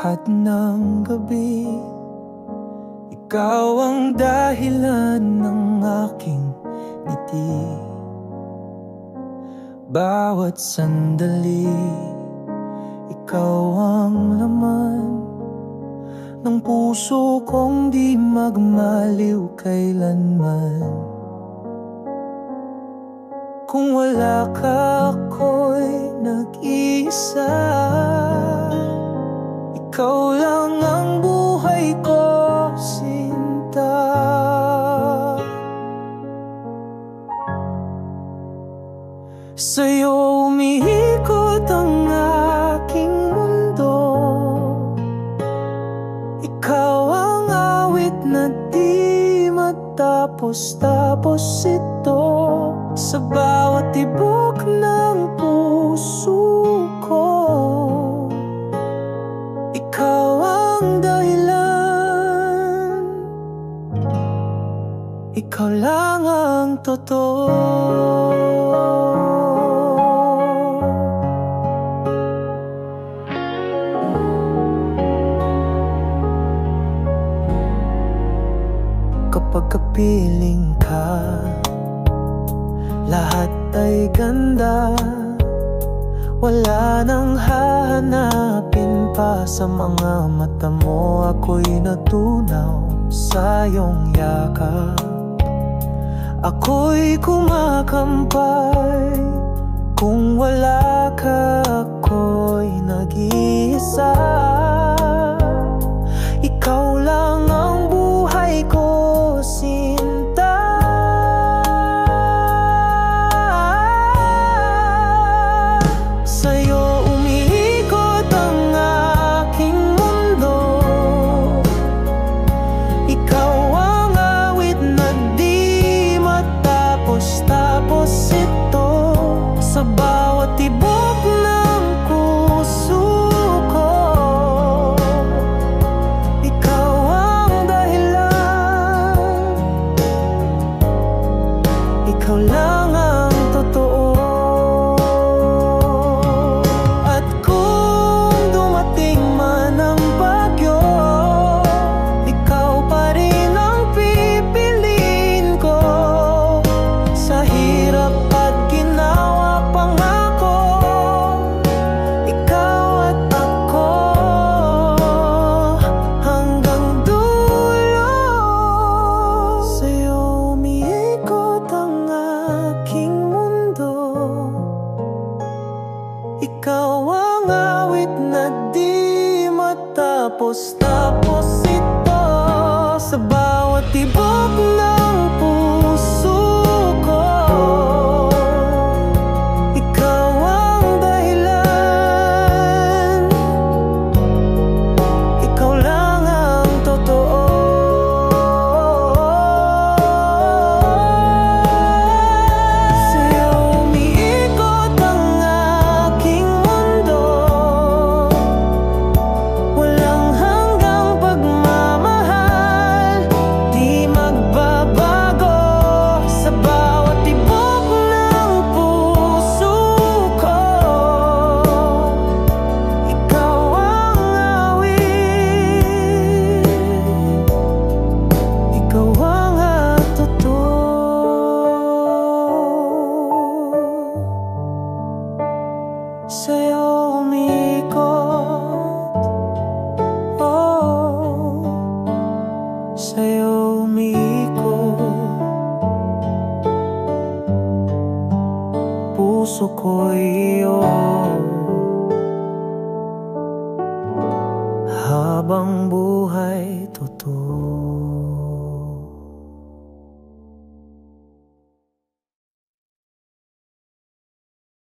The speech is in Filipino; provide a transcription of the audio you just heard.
lahat ng gabi. Ikaw ang dahilan ng aking ngiti. Bawat sandali, ikaw ang laman ng puso kong di magmaliw kailanman. Kung wala ka, ako'y nag-iisa. Ikaw lang ang buhay ko, sinta. Sa'yo umiikot ang aking mundo. Ikaw ang awit na di matapos-tapos ito. Sa bawat tibok ng puso ko, ikaw ang dahilan. Ikaw lang ang totoo. Kapag kapiling ka, lahat ay ganda. Wala nang hahanapin pa sa mga mata mo. Ako'y natunaw sa iyong yakap. Ako'y kumakampay. Kung wala ka, ako'y nag-iisa. Ikaw lang ang buhay ko, sinta. Sa'yo umiikot ang aking mundo. Ikaw ang awit na di matapos-tapos ito. Sa bawat tibok ng puso ko, ikaw ang dahilan. Ikaw lang ang totoo. At kung dumating man ang bagyo, ikaw pa rin ang pipiliin ko. Sa hirap at ginawa pangako, ikaw at ako hanggang dulo. Sa'yo umiikot ang aking mundo. Ikaw ang awit na di matapos-tapos ito. Sa bawat tibok ng puso ko, ikaw ang dahilan. Ikaw lang ang totoo. Sa'yo umiikot ang aking mundo. Walang hanggang pagmamahal, di magbabago. Sa bawat tibok ng puso ko, ikaw ang awit. Ikaw ang totoo. Sa'yo umiikot, oh, sa'yo umiikot. Puso ko iyo, habang buhay totoo.